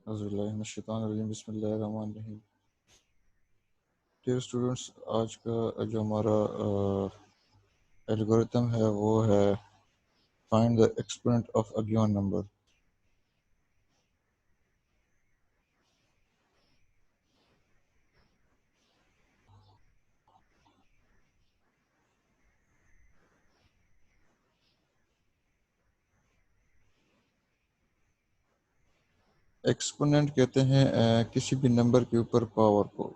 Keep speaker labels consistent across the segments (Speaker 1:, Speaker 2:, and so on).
Speaker 1: اعوذ باللہ من الشیطان الرجیم بسم اللہ الرحمن الرحیم. ڈیئر اسٹوڈنٹس، آج کا جو ہمارا الگورتھم ہے وہ ہے find the exponent of a given number. Exponent کہتے ہیں کسی بھی نمبر کے اوپر پاور کو.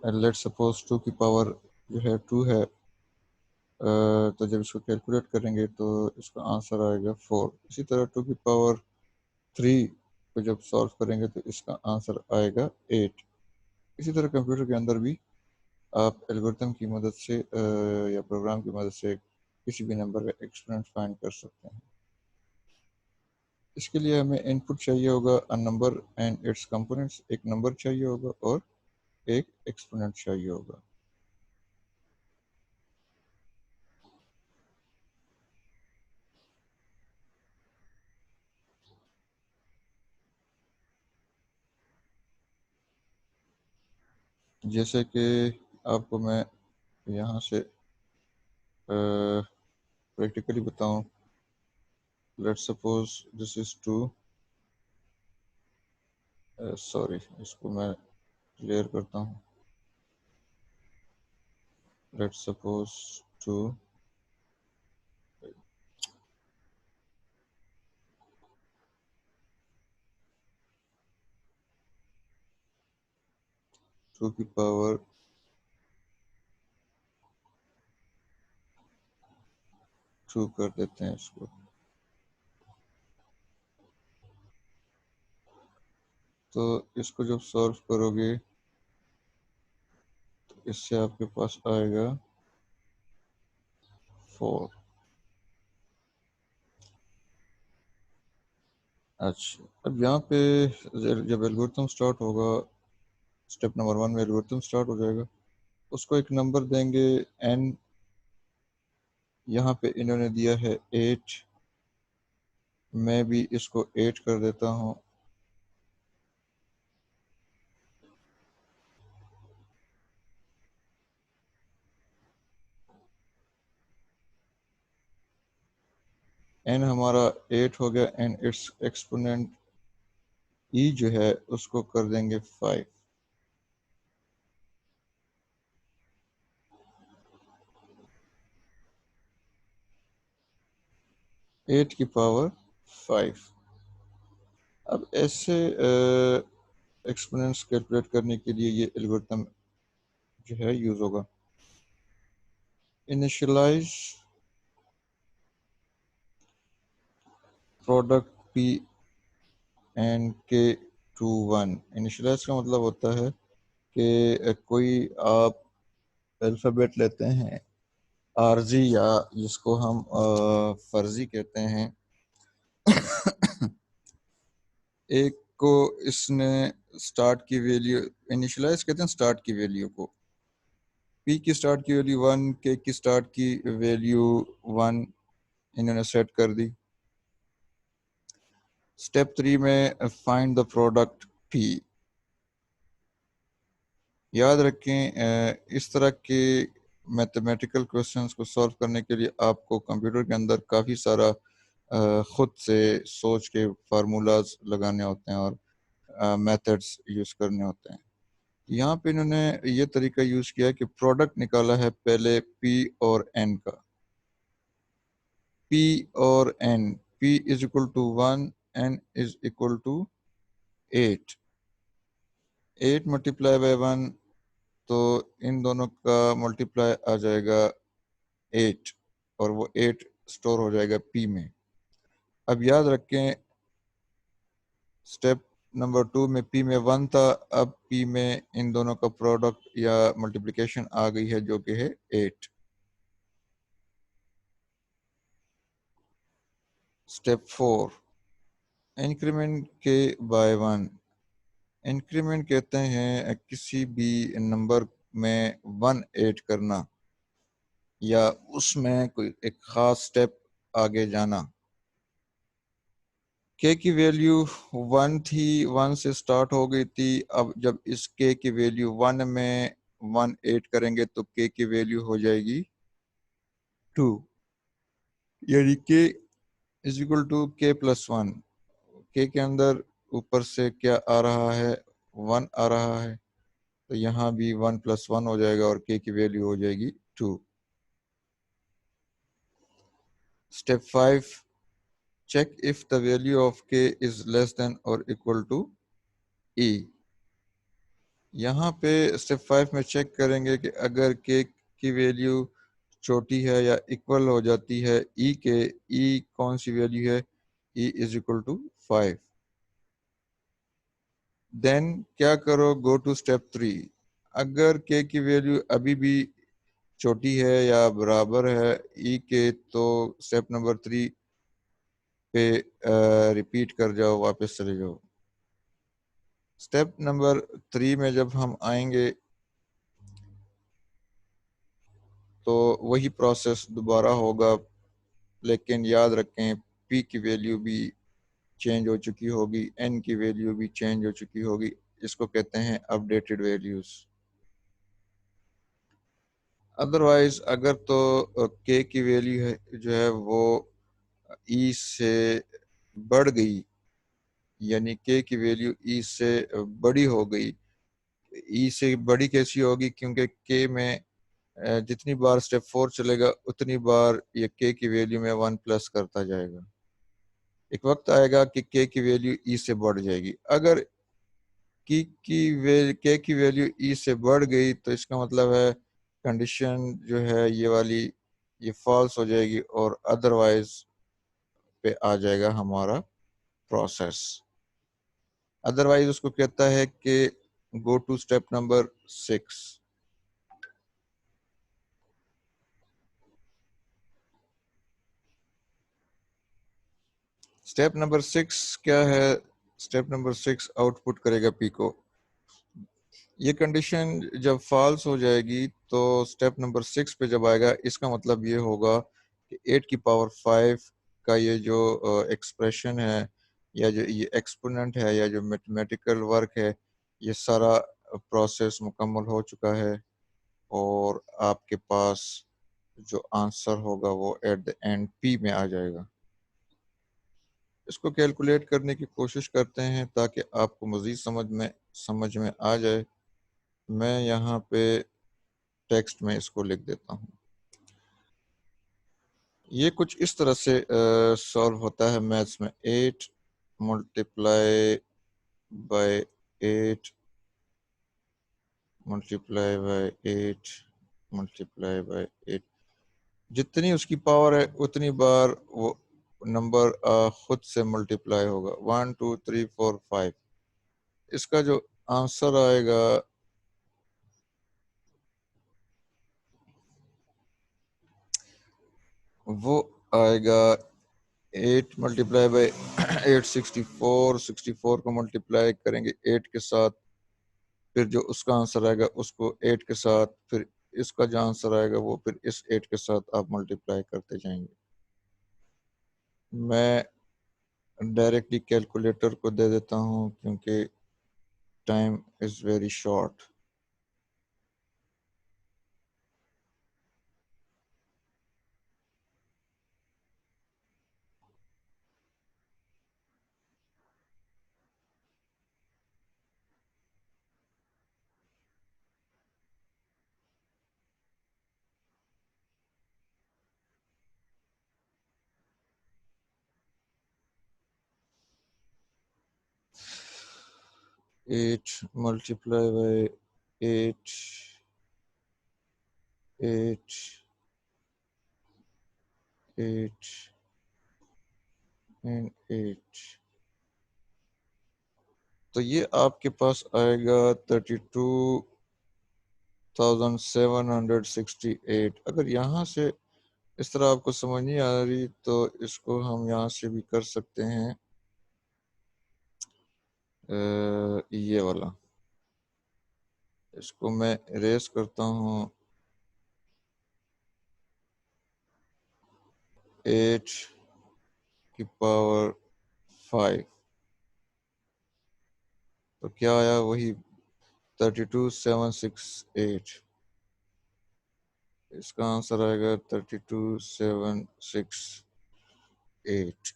Speaker 1: لیٹ سپوز 2 کی پاور جو ہے 2 ہے، تو جب اس کو کیلکولیٹ کریں گے تو اس کا آنسر آئے گا 4. اسی طرح 2 کی پاور 3 کو جب سالو کریں گے تو اس کا آنسر آئے گا 8. اسی طرح کمپیوٹر کے اندر بھی آپ الگورتھم کی مدد سے یا پروگرام کی مدد سے کسی بھی نمبر کا ایکسپوننٹ فائنڈ کر سکتے ہیں. اس کے لیے ہمیں ان پٹ چاہیے ہوگا a number and its components، ایک نمبر چاہیے ہوگا اور ایک ایکسپوننٹ چاہیے ہوگا. جیسے کہ آپ کو میں یہاں سے پریکٹیکلی بتاؤں. Let suppose this is 2، sorry اس کو میں کلیئر کرتا ہوں. لیٹ سپوز 2 2 کی پاور 2 کر دیتے ہیں اس کو. تو اس کو جب سالو کرو گے تو اس سے آپ کے پاس آئے گا 4. اچھا، اب یہاں پہ جب الگورتھم سٹارٹ ہوگا، اسٹیپ نمبر 1 میں الگورتھم سٹارٹ ہو جائے گا. اس کو ایک نمبر دیں گے n. یہاں پہ انہوں نے دیا ہے 8، میں بھی اس کو 8 کر دیتا ہوں. n ہمارا 8 ہو گیا. n اٹس ایکسپوننٹ e جو ہے اس کو کر دیں گے 5. ایٹ کی پاور 5. اب ایسے ایکسپوننٹس کیلکولیٹ کرنے کے لیے یہ الگورتھم جو ہے یوز ہوگا. انیشلائز پروڈکٹ پی این کے ٹو 1. انیشلائز کا مطلب ہوتا ہے کہ کوئی آپ الفابیٹ لیتے ہیں عارضی یا جس کو ہم فرضی کہتے ہیں. ایک کو اس نے سٹارٹ کی ویلیو انیشلائز کہتے ہیں، سٹارٹ کی ویلیو کو. پی کی سٹارٹ کی ویلیو 1، کے کی سٹارٹ کی ویلیو 1 انہوں نے سیٹ کر دی. اسٹیپ 3 میں فائنڈ دا پروڈکٹ پی. یاد رکھیں اس طرح کے میتھمیٹیکل کوشچنس کو سولو کرنے کے لیے آپ کو کمپیوٹر کے اندر کافی سارا خود سے سوچ کے فارمولاز لگانے ہوتے ہیں اور میتھڈس یوز کرنے ہوتے ہیں. یہاں پہ انہوں نے یہ طریقہ یوز کیا کہ پروڈکٹ نکالا ہے پہلے پی اور این کا. پی اور N, P is equal to 1، N is equal to 8. 8 multiply by 1 تو ان دونوں کا ملٹیپلائی آ جائے گا 8 اور وہ 8 سٹور ہو جائے گا پی میں. اب یاد رکھیں سٹیپ نمبر 2 میں پی میں 1 تھا، اب پی میں ان دونوں کا پروڈکٹ یا ملٹیپلیکیشن آ گئی ہے جو کہ ہے 8. سٹیپ 4 انکریمنٹ کے بائی 1. انکریمنٹ کہتے ہیں کسی بھی نمبر میں 1 ایڈ کرنا یا اس میں کوئی ایک خاص سٹیپ آگے جانا. کے کی ویلیو 1 تھی، 1 سے سٹارٹ ہو گئی تھی. اب جب اس کے کی ویلیو 1 میں 1 ایڈ کریں گے تو کے کی ویلیو ہو جائے گی 2، یعنی کہ از اکول ٹو کے پلس 1. کے اندر اوپر سے کیا آ رہا ہے؟ 1 آ رہا ہے، تو یہاں بھی 1 پلس 1 ہو جائے گا اور کے کی ویلیو ہو جائے گی 2. Step 5، check if the value of k is less than or equal to e. یہاں پہ اسٹیپ 5 میں چیک کریں گے کہ اگر k کی ویلیو چھوٹی ہے یا ایکول ہو جاتی ہے e کے، e کون سی ویلیو ہے؟ e is equal to 5. Then کیا کرو؟ Go to step 3. اگر k کی ویلیو ابھی بھی چھوٹی ہے یا برابر ہے e کے، تو اسٹیپ نمبر 3 پہ ریپیٹ کر جاؤ، واپس چلے جاؤ. اسٹیپ نمبر 3 میں جب ہم آئیں گے تو وہی پروسیس دوبارہ ہوگا، لیکن یاد رکھیں پی کی ویلیو بھی چینج ہو چکی ہوگی، این کی ویلیو بھی چینج ہو چکی ہوگی. اس کو کہتے ہیں اپڈیٹڈ ویلیوز. ادروائز اگر تو کے کی ویلیو ہے جو ہے وہ ای سے بڑھ گئی، یعنی کے کی ویلیو ای سے بڑی ہو گئی. ای سے بڑی کیسی ہوگی؟ کیونکہ کے میں جتنی بار اسٹیپ 4 چلے گا اتنی بار یہ کے کی ویلیو میں 1 پلس کرتا جائے گا. ایک وقت آئے گا کہ کے کی ویلیو ای سے بڑھ جائے گی. اگر کے کی ویلیو ای سے بڑھ گئی تو اس کا مطلب ہے کنڈیشن جو ہے یہ والی، یہ فالس ہو جائے گی اور ادروائز پہ آ جائے گا ہمارا پروسیس. ادروائز اس کو کہتا ہے کہ go to step number 6. Step number 6 کیا ہے؟ اسٹیپ نمبر 6 آؤٹ پٹ کرے گا پی کو. یہ کنڈیشن جب فالس ہو جائے گی تو اسٹیپ نمبر 6 پہ جب آئے گا، اس کا مطلب یہ ہوگا کہ 8 کی پاور 5 کا یہ جو ایکسپریشن ہے یا جو یہ ایکسپوننٹ ہے یا جو میتھمیٹیکل ورک ہے، یہ سارا پروسیس مکمل ہو چکا ہے اور آپ کے پاس جو آنسر ہوگا وہ ایٹ دا اینڈ پی میں آ جائے گا. اس کو کیلکولیٹ کرنے کی کوشش کرتے ہیں تاکہ آپ کو مزید سمجھ میں آ جائے. میں یہاں پہ ٹیکسٹ میں اس کو لکھ دیتا ہوں. یہ کچھ اس طرح سے سالو ہوتا ہے میتھس میں. 8 multiply by 8 multiply by 8 multiply by 8. جتنی اس کی پاور ہے اتنی بار وہ نمبر خود سے ملٹیپلائی ہوگا. 1 2 3 4 5. اس کا جو آنسر آئے گا وہ آئے گا 8 ملٹیپلائی بائی 8 64. 64 کو ملٹیپلائی کریں گے 8 کے ساتھ، پھر جو اس کا آنسر آئے گا اس کو 8 کے ساتھ، پھر اس کا جو آنسر آئے گا وہ پھر اس 8 کے ساتھ آپ ملٹیپلائی کرتے جائیں گے. میں ڈائریکٹلی کیلکولیٹر کو دے دیتا ہوں کیونکہ time is very short. Eight multiply by 8 8 8 and 8. تو یہ آپ کے پاس آئے گا 32,768. اگر یہاں سے اس طرح آپ کو سمجھ نہیں آ رہی تو اس کو ہم یہاں سے بھی کر سکتے ہیں. یہ والا اس کو میں اریز کرتا ہوں. 8 کی پاور 5. تو کیا آیا؟ وہی 32,768. اس کا آنسر آئے گا 32,768.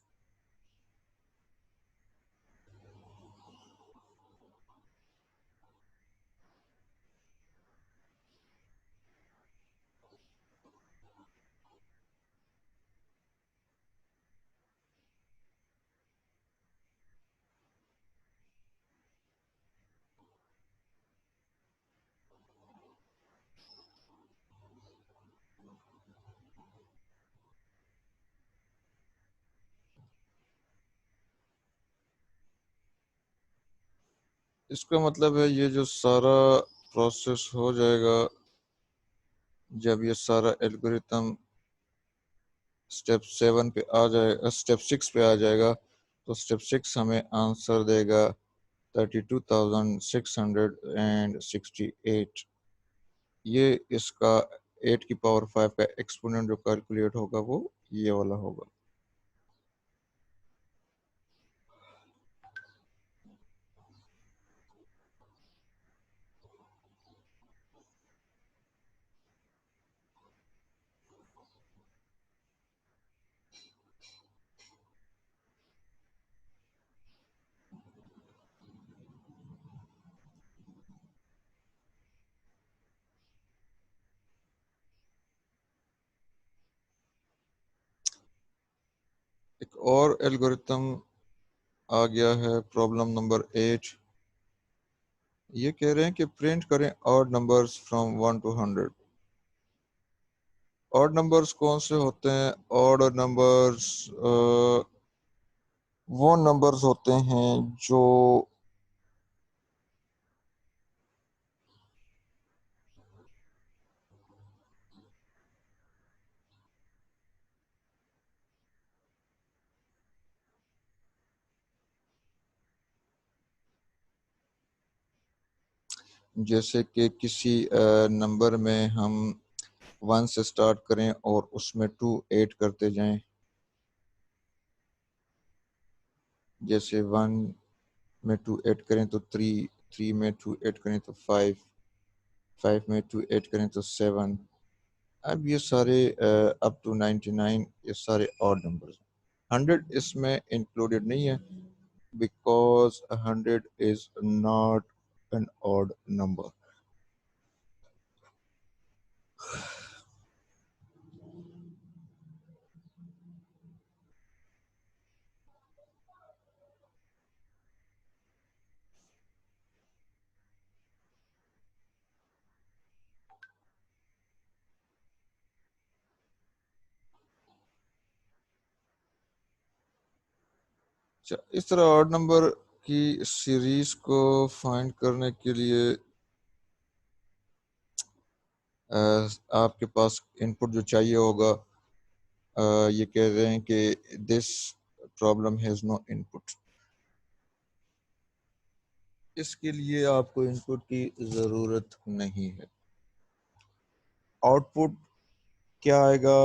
Speaker 1: اس کا مطلب ہے یہ جو سارا پروسیس ہو جائے گا، جب یہ سارا الگوریتم اسٹیپ 7 پہ آ جائے گا، اسٹیپ 6 پہ آ جائے گا، تو اسٹیپ 6 ہمیں آنسر دے گا 32,668. یہ اس کا 8 کی پاور 5 کا ایکسپوننٹ جو کیلکولیٹ ہوگا وہ یہ والا ہوگا. ایک اور الگوریتم آ گیا ہے، پرابلم نمبر 8. یہ کہہ رہے ہیں کہ پرنٹ کریں odd numbers from 1 to 100. Odd numbers کون سے ہوتے ہیں؟ آڈ نمبرز وہ نمبرز ہوتے ہیں جو جیسے کہ کسی نمبر میں ہم 1 سے سٹارٹ کریں اور اس میں 2 ایڈ کرتے جائیں. جیسے 1 میں 2 ایڈ کریں تو 3، 3 میں 2 ایڈ کریں تو 5، 5 میں 2 ایڈ کریں تو 7. اب یہ سارے اپ ٹو 99 یہ سارے آڈ نمبرز ہیں. 100 اس میں انکلوڈیڈ نہیں ہے because 100 is not an odd number. اس طرح آڈ نمبر کی سیریز کو فائنڈ کرنے کے لیے آپ کے پاس ان پٹ جو چاہیے ہوگا، یہ کہہ رہے ہیں کہ دس پرابلم ہیز نو ان پٹ. اس کے لیے آپ کو ان پٹ کی ضرورت نہیں ہے. آؤٹ پٹ کیا آئے گا؟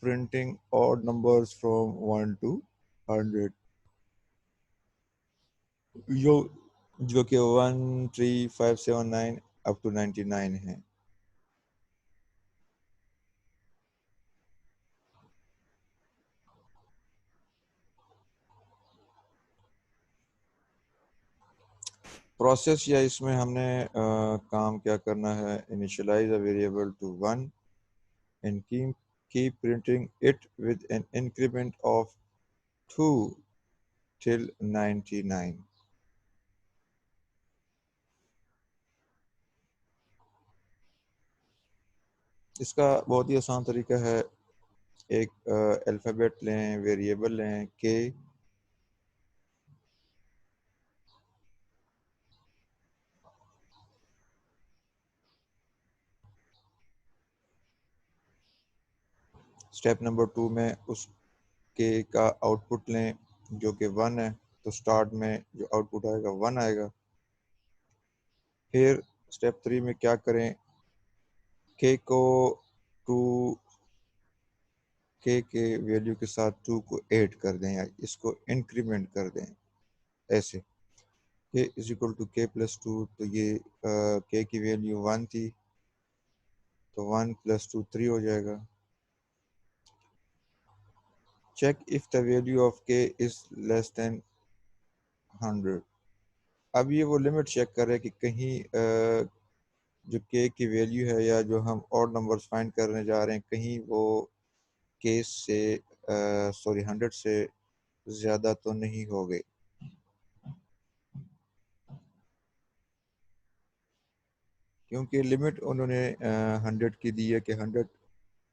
Speaker 1: Printing odd numbers from 1 to 100 جو کہ 1 3 5 7 9 up to 99 ہے. پروسیس یا اس میں ہم نے کام کیا کرنا ہے، initialize a variable to 1 and keep printing it with an increment of 2 till 99. اس کا بہت ہی آسان طریقہ ہے، ایک الفابیٹ لیں، ویریبل لیں k، اسٹیپ نمبر 2 میں اس کے کا آؤٹ پٹ لیں جو کہ 1 ہے، تو سٹارٹ میں جو آؤٹ پٹ آئے گا 1 آئے گا. پھر اسٹیپ 3 میں کیا کریں، k کے ویلیو کے ساتھ 2 کو ایڈ کر دیں یا اس کو انکریمنٹ کر دیں ایسے k is equal to k plus 2. تو یہ k کی ویلیو 1 تھی تو 1 پلس 2 3 ہو جائے گا. Check if the value of k is less than 100. اب یہ وہ لمٹ چیک کر رہے کہ کہیں جو k کی ویلیو ہے یا جو ہم اور نمبرز فائنڈ کرنے جا رہے ہیں کہیں وہ k سے 100 سے زیادہ تو نہیں ہو گئے. کیونکہ لمٹ انہوں نے 100 کی دی ہے کہ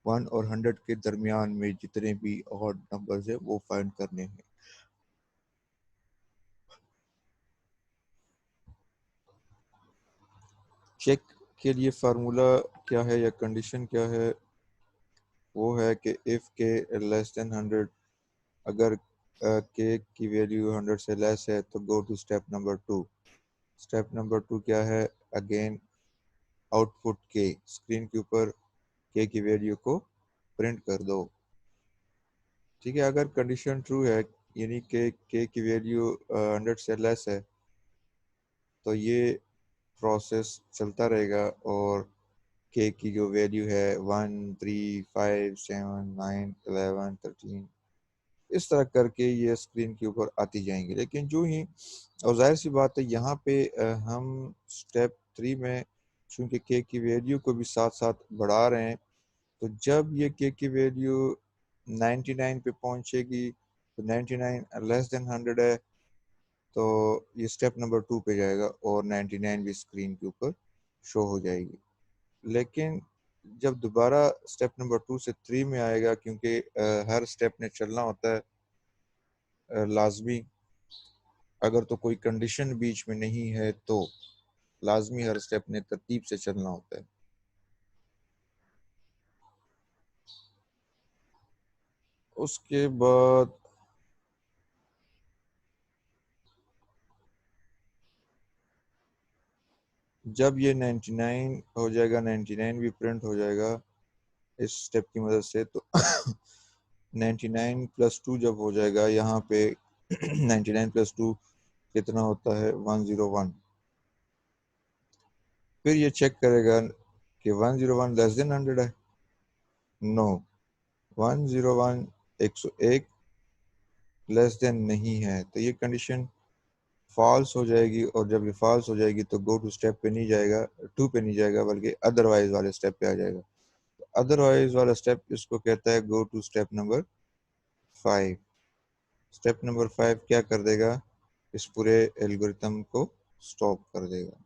Speaker 1: 1 اور 100 کے درمیان میں جتنے بھی اور نمبرز ہیں وہ فائنڈ کرنے ہیں. چیک کے لیے فارمولا کیا ہے یا کنڈیشن کیا ہے؟ وہ ہے کہ if k لیس دین 100، اگر k کی ویلیو 100 سے لیس ہے تو go to step number 2. Step number 2 کیا ہے؟ Again output k، screen کے اوپر k کی ویلیو کو پرنٹ کر دو. ٹھیک ہے، اگر کنڈیشن ٹرو ہے یعنی کہ k کی ویلیو 100 سے لیس ہے تو یہ پروسیس چلتا رہے گا اور k کی جو ویلیو ہے 1 3 5 7 9 11 13 اس طرح کر کے یہ اسکرین کے اوپر آتی جائیں گی. لیکن جو ہی، اور ظاہر سی بات ہے یہاں پہ ہم اسٹیپ 3 میں چونکہ k کی ویلیو کو بھی ساتھ ساتھ بڑھا رہے ہیں تو جب یہ k کی ویلیو 99 پہ پہنچے گی تو 99 لیس دین 100 ہے تو یہ اسٹیپ نمبر 2 پہ جائے گا اور 99 بھی اسکرین کے اوپر شو ہو جائے گی. لیکن جب دوبارہ اسٹیپ نمبر 2 سے 3 میں آئے گا کیونکہ ہر اسٹیپ نے چلنا ہوتا ہے لازمی، اگر تو کوئی کنڈیشن بیچ میں نہیں ہے تو لازمی ہر اسٹیپ نے ترتیب سے چلنا ہوتا ہے. اس کے بعد جب یہ 99 ہو جائے گا، 99 بھی پرنٹ ہو جائے گا اس اسٹیپ کی مدد سے، تو 99 پلس 2 جب ہو جائے گا یہاں پہ 99 پلس 2 کتنا ہوتا ہے 101. پھر یہ چیک کرے گا کہ 101 لیس دین 100 ہے. نو، 101 101 لیس دین نہیں ہے تو یہ کنڈیشن فالس ہو جائے گی، اور جب یہ فالس ہو جائے گی تو گو ٹو اسٹیپ پہ نہیں جائے گا، 2 پہ نہیں جائے گا بلکہ ادروائز والے اسٹیپ پہ آ جائے گا. ادروائز والا اسٹیپ اس کو کہتا ہے go to step number 5. Step number 5 کیا کر دے گا؟ اس پورے الگورتھم کو سٹاپ کر دے گا.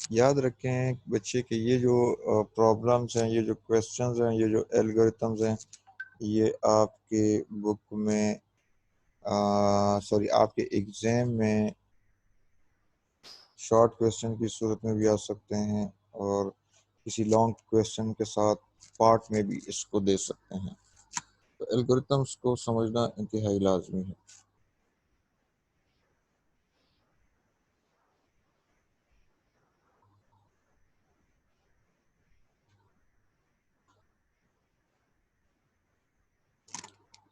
Speaker 1: یاد رکھیں بچے کہ یہ جو پرابلمس ہیں، یہ جو کویسچنز ہیں، یہ جو الگورتھمز ہیں، یہ آپ کے بک میں آپ کے ایگزام میں شارٹ کویسچن کی صورت میں بھی آ سکتے ہیں اور کسی لانگ کویسچن کے ساتھ پارٹ میں بھی اس کو دے سکتے ہیں. تو الگورتھمز کو سمجھنا انتہائی لازمی ہے.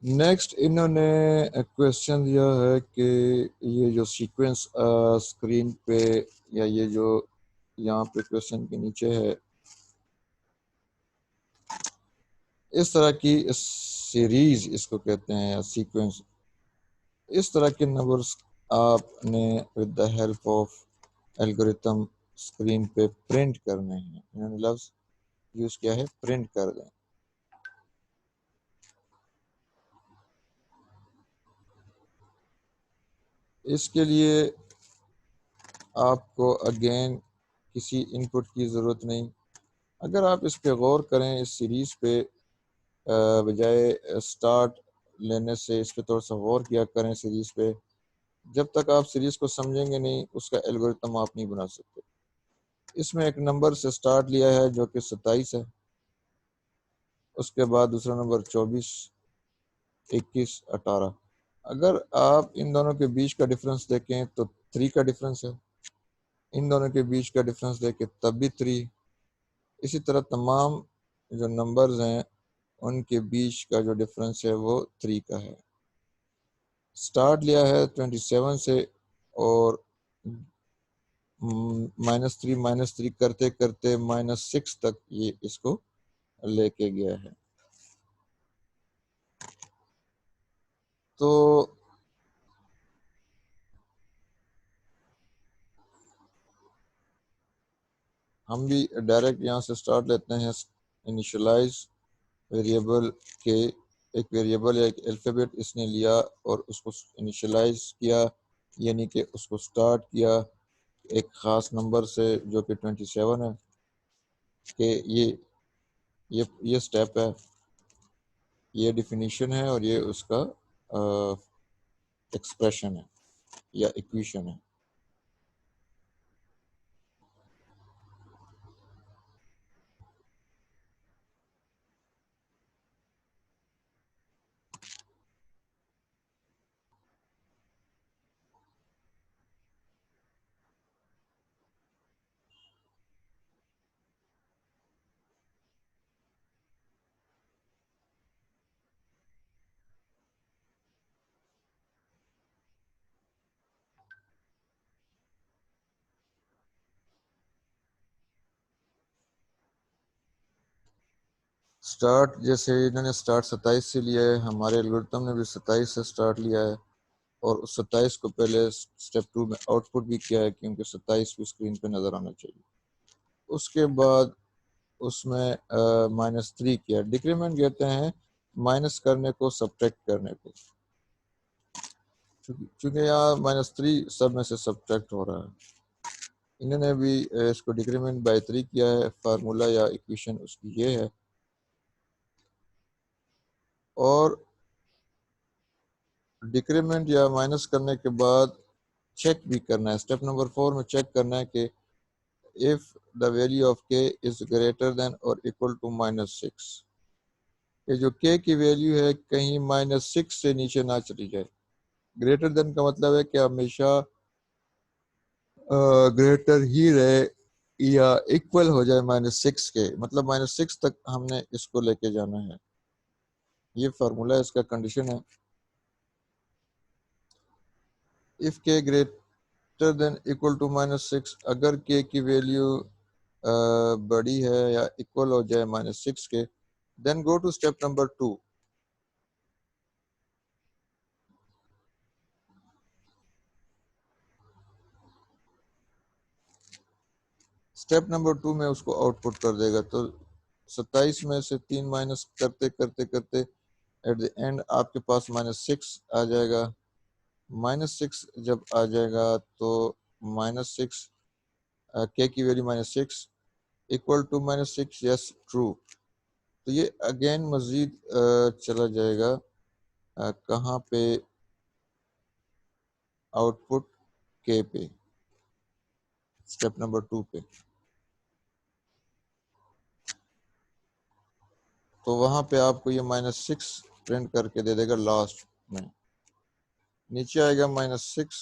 Speaker 1: نیکسٹ انہوں نے کویسچن دیا ہے کہ یہ جو سیکوینس اسکرین پہ یا یہ جو یہاں پہ کویسچن کے نیچے ہے، اس طرح کی سیریز اس کو کہتے ہیں یا سیکوینس، اس طرح کے نمبرز آپ نے with the help of algorithm screen پہ پرنٹ کرنے ہیں. انہوں نے لفظ یوز کیا ہے پرنٹ کر دیں. اس کے لیے آپ کو اگین کسی ان پٹ کی ضرورت نہیں. اگر آپ اس پہ غور کریں، اس سیریز پہ بجائے سٹارٹ لینے سے اس پہ تھوڑا سا غور کیا کریں سیریز پہ. جب تک آپ سیریز کو سمجھیں گے نہیں اس کا الگورتھم آپ نہیں بنا سکتے. اس میں ایک نمبر سے سٹارٹ لیا ہے جو کہ 27 ہے، اس کے بعد دوسرا نمبر 24، 21، 18۔ اگر آپ ان دونوں کے بیچ کا ڈفرنس دیکھیں تو 3 کا ڈفرنس ہے، ان دونوں کے بیچ کا ڈفرنس دیکھیں تب بھی 3۔ اسی طرح تمام جو نمبرز ہیں ان کے بیچ کا جو ڈفرنس ہے وہ 3 کا ہے۔ سٹارٹ لیا ہے 27 سے اور -3 کرتے کرتے -6 تک یہ اس کو لے کے گیا ہے۔ تو ہم بھی ڈائریکٹ یہاں سے سٹارٹ لیتے ہیں۔ انیشلائز ویریبل کے ایک ویریبل یا ایک الفابیٹ اس نے لیا اور اس کو انیشلائز کیا، یعنی کہ اس کو سٹارٹ کیا ایک خاص نمبر سے جو کہ 27 ہے، کہ یہ سٹیپ ہے، یہ ڈیفینیشن ہے اور یہ اس کا ایکسپریشن ہے یا ایکویشن ہے۔ سٹارٹ جیسے انہوں نے سٹارٹ 27 سے لیا ہے، ہمارے الگورتھم نے بھی 27 سے سٹارٹ لیا ہے اور اس 27 کو پہلے سٹیپ 2 میں آؤٹ پٹ بھی کیا ہے کیونکہ 27 بھی اسکرین پہ نظر آنا چاہیے۔ اس کے بعد اس میں -3 کیا، ڈیکریمنٹ کہتے ہیں مائنس کرنے کو، سبٹریکٹ کرنے کو، چونکہ یہاں -3 سب میں سے سبٹریکٹ ہو رہا ہے۔ انہوں نے بھی اس کو ڈیکریمنٹ بائی 3 کیا ہے۔ فارمولا یا ایکویشن اس کی یہ ہے، اور ڈیکریمنٹ یا مائنس کرنے کے بعد چیک بھی کرنا ہے۔ اسٹیپ نمبر 4 میں چیک کرنا ہے کہ if the value of k is greater than or equal to -6، کہ جو k کی ویلیو ہے کہیں -6 سے نیچے نہ چلی جائے۔ گریٹر دین کا مطلب ہے کہ ہمیشہ گریٹر ہی رہے یا ایکول ہو جائے -6 کے، مطلب -6 تک ہم نے اس کو لے کے جانا ہے۔ یہ فارمولا اس کا کنڈیشن ہے۔ if k greater than equal to -6، اگر k کی ویلیو بڑی ہے یا ایکول ہو جائے -6 کے، then go to step number 2۔ Step number 2 میں اس کو آؤٹ پٹ کر دے گا۔ تو 27 میں سے 3 مائنس کرتے کرتے کرتے ایٹ دی اینڈ آپ کے پاس -6 آ جائے گا۔ -6 جب آ جائے گا تو -6 k کی value -6 equal to -6، yes true. تو یہ اگین مزید چلا جائے گا کہاں پہ، آؤٹ پٹ k پہ، اسٹیپ نمبر 2 پہ۔ تو وہاں پہ آپ کو یہ -6 پرنٹ کر کے دے دے گا لاسٹ میں۔ نیچے آئے گا -6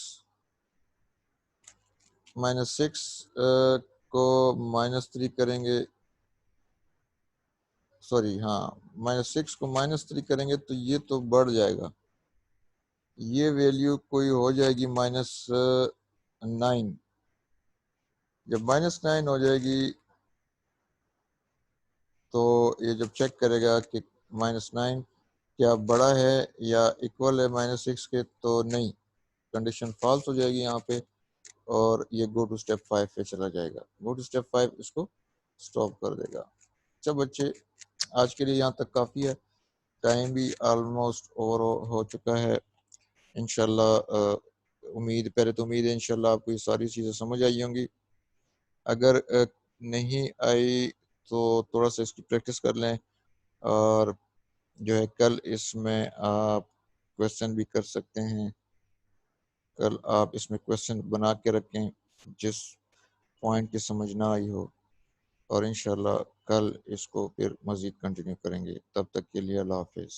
Speaker 1: کو -3 کریں گے، سوری ہاں -6 کو -3 کریں گے تو یہ تو بڑھ جائے گا، یہ ویلیو کوئی ہو جائے گی -9۔ جب -9 ہو جائے گی تو یہ جب چیک کرے گا کہ -9 کیا بڑا ہے یا ایکول ہے -6 کے، تو نہیں، کنڈیشن فالس ہو جائے گی یہاں پہ، اور یہ گو ٹو اسٹیپ 5 پہ چلا جائے گا۔ گو ٹو اسٹیپ 5 اس کو سٹاپ کر دے گا۔ اچھا بچے، آج کے لیے یہاں تک کافی ہے، ٹائم بھی آلموسٹ اوور ہو چکا ہے۔ انشاءاللہ پہلے تو امید ہے انشاءاللہ آپ کو یہ ساری چیزیں سمجھ آئی ہوں گی۔ اگر نہیں آئی تو تھوڑا سا اس کی پریکٹس کر لیں، اور جو ہے کل اس میں آپ کویسچن بھی کر سکتے ہیں۔ کل آپ اس میں کویسچن بنا کے رکھیں جس پوائنٹ کی سمجھ نہ آئی ہو۔ اور انشاءاللہ کل اس کو پھر مزید کنٹینیو کریں گے. تب تک کے لیے اللہ حافظ.